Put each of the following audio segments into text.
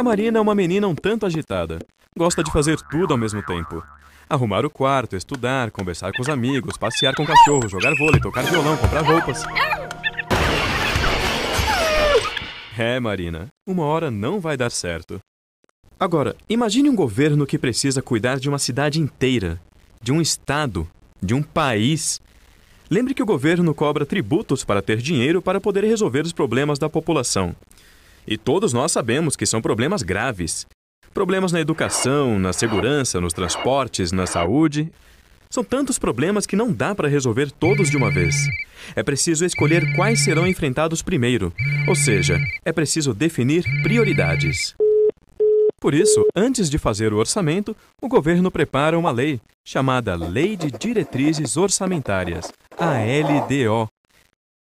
A Marina é uma menina um tanto agitada. Gosta de fazer tudo ao mesmo tempo. Arrumar o quarto, estudar, conversar com os amigos, passear com o cachorro, jogar vôlei, tocar violão, comprar roupas. É, Marina, uma hora não vai dar certo. Agora, imagine um governo que precisa cuidar de uma cidade inteira, de um estado, de um país. Lembre que o governo cobra tributos para ter dinheiro para poder resolver os problemas da população. E todos nós sabemos que são problemas graves. Problemas na educação, na segurança, nos transportes, na saúde. São tantos problemas que não dá para resolver todos de uma vez. É preciso escolher quais serão enfrentados primeiro, ou seja, é preciso definir prioridades. Por isso, antes de fazer o orçamento, o governo prepara uma lei, chamada Lei de Diretrizes Orçamentárias, a LDO.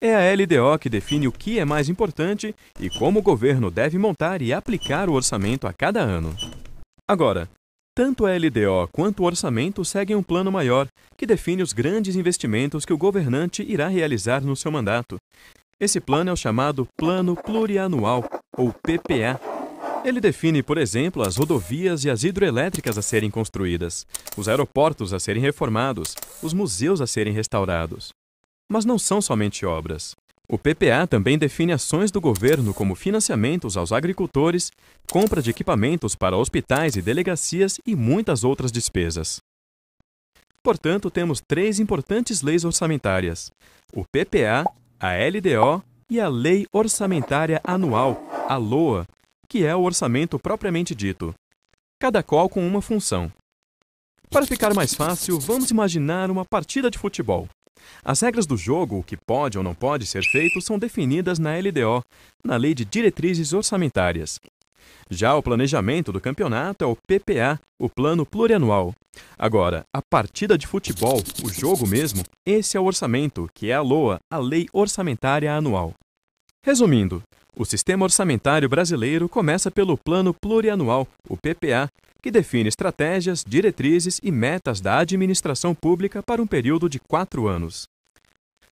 É a LDO que define o que é mais importante e como o governo deve montar e aplicar o orçamento a cada ano. Agora, tanto a LDO quanto o orçamento seguem um plano maior, que define os grandes investimentos que o governante irá realizar no seu mandato. Esse plano é o chamado Plano Plurianual, ou PPA. Ele define, por exemplo, as rodovias e as hidroelétricas a serem construídas, os aeroportos a serem reformados, os museus a serem restaurados. Mas não são somente obras. O PPA também define ações do governo como financiamentos aos agricultores, compra de equipamentos para hospitais e delegacias e muitas outras despesas. Portanto, temos 3 importantes leis orçamentárias: o PPA, a LDO e a Lei Orçamentária Anual, a LOA, que é o orçamento propriamente dito, cada qual com uma função. Para ficar mais fácil, vamos imaginar uma partida de futebol. As regras do jogo, o que pode ou não pode ser feito, são definidas na LDO, na Lei de Diretrizes Orçamentárias. Já o planejamento do campeonato é o PPA, o Plano Plurianual. Agora, a partida de futebol, o jogo mesmo, esse é o orçamento, que é a LOA, a Lei Orçamentária Anual. Resumindo, o sistema orçamentário brasileiro começa pelo Plano Plurianual, o PPA, que define estratégias, diretrizes e metas da administração pública para um período de 4 anos.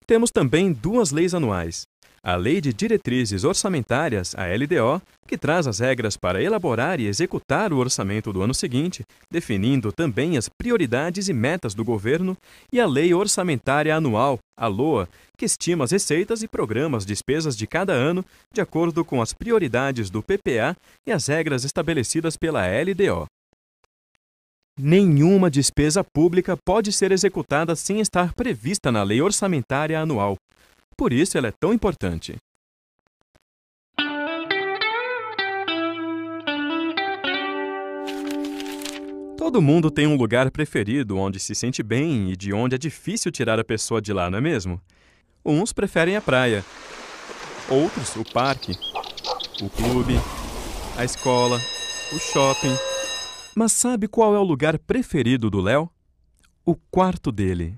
Temos também 2 leis anuais. A Lei de Diretrizes Orçamentárias, a LDO, que traz as regras para elaborar e executar o orçamento do ano seguinte, definindo também as prioridades e metas do governo, e a Lei Orçamentária Anual, a LOA, que estima as receitas e programa as despesas de cada ano de acordo com as prioridades do PPA e as regras estabelecidas pela LDO. Nenhuma despesa pública pode ser executada sem estar prevista na Lei Orçamentária Anual. Por isso ela é tão importante. Todo mundo tem um lugar preferido onde se sente bem e de onde é difícil tirar a pessoa de lá, não é mesmo? Uns preferem a praia, outros o parque, o clube, a escola, o shopping. Mas sabe qual é o lugar preferido do Léo? O quarto dele.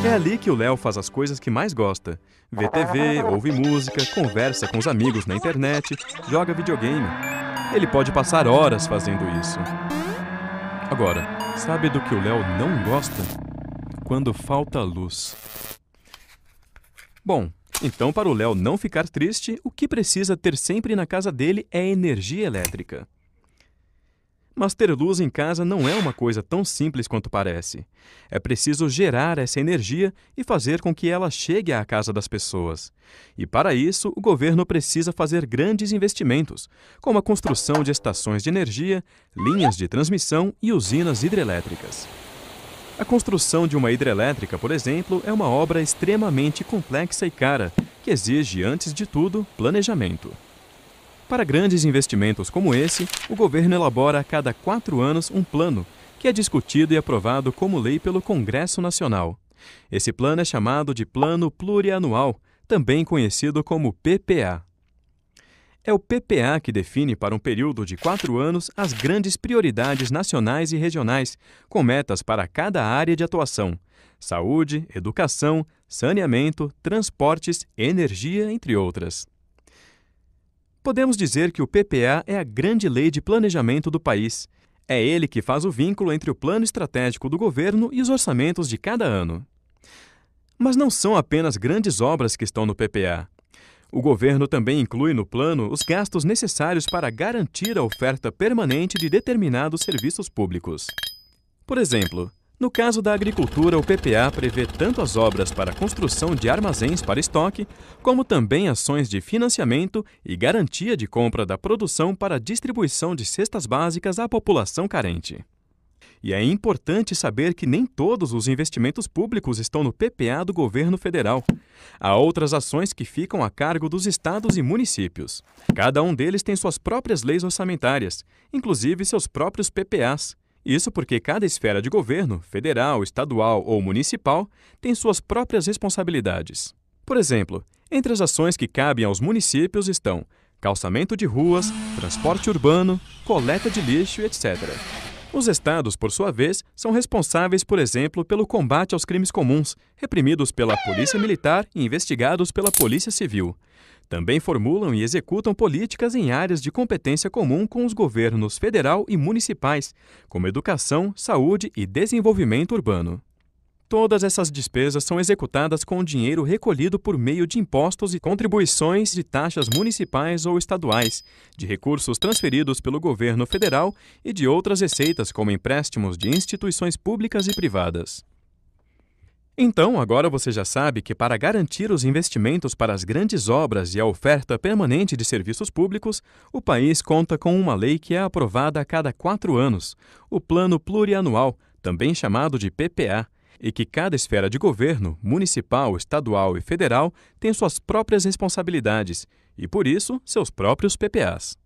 É ali que o Léo faz as coisas que mais gosta. Vê TV, ouve música, conversa com os amigos na internet, joga videogame. Ele pode passar horas fazendo isso. Agora, sabe do que o Léo não gosta? Quando falta luz. Bom, então para o Léo não ficar triste, o que precisa ter sempre na casa dele é energia elétrica. Mas ter luz em casa não é uma coisa tão simples quanto parece. É preciso gerar essa energia e fazer com que ela chegue à casa das pessoas. E para isso, o governo precisa fazer grandes investimentos, como a construção de estações de energia, linhas de transmissão e usinas hidrelétricas. A construção de uma hidrelétrica, por exemplo, é uma obra extremamente complexa e cara, que exige, antes de tudo, planejamento. Para grandes investimentos como esse, o governo elabora a cada 4 anos um plano, que é discutido e aprovado como lei pelo Congresso Nacional. Esse plano é chamado de Plano Plurianual, também conhecido como PPA. É o PPA que define para um período de 4 anos as grandes prioridades nacionais e regionais, com metas para cada área de atuação: saúde, educação, saneamento, transportes, energia, entre outras. Podemos dizer que o PPA é a grande lei de planejamento do país. É ele que faz o vínculo entre o plano estratégico do governo e os orçamentos de cada ano. Mas não são apenas grandes obras que estão no PPA. O governo também inclui no plano os gastos necessários para garantir a oferta permanente de determinados serviços públicos. Por exemplo, no caso da agricultura, o PPA prevê tanto as obras para a construção de armazéns para estoque, como também ações de financiamento e garantia de compra da produção para a distribuição de cestas básicas à população carente. E é importante saber que nem todos os investimentos públicos estão no PPA do governo federal. Há outras ações que ficam a cargo dos estados e municípios. Cada um deles tem suas próprias leis orçamentárias, inclusive seus próprios PPAs. Isso porque cada esfera de governo, federal, estadual ou municipal, tem suas próprias responsabilidades. Por exemplo, entre as ações que cabem aos municípios estão calçamento de ruas, transporte urbano, coleta de lixo, etc. Os estados, por sua vez, são responsáveis, por exemplo, pelo combate aos crimes comuns, reprimidos pela Polícia Militar e investigados pela Polícia Civil. Também formulam e executam políticas em áreas de competência comum com os governos federal e municipais, como educação, saúde e desenvolvimento urbano. Todas essas despesas são executadas com dinheiro recolhido por meio de impostos e contribuições de taxas municipais ou estaduais, de recursos transferidos pelo governo federal e de outras receitas como empréstimos de instituições públicas e privadas. Então, agora você já sabe que para garantir os investimentos para as grandes obras e a oferta permanente de serviços públicos, o país conta com uma lei que é aprovada a cada 4 anos, o Plano Plurianual, também chamado de PPA, e que cada esfera de governo, municipal, estadual e federal, tem suas próprias responsabilidades e, por isso, seus próprios PPAs.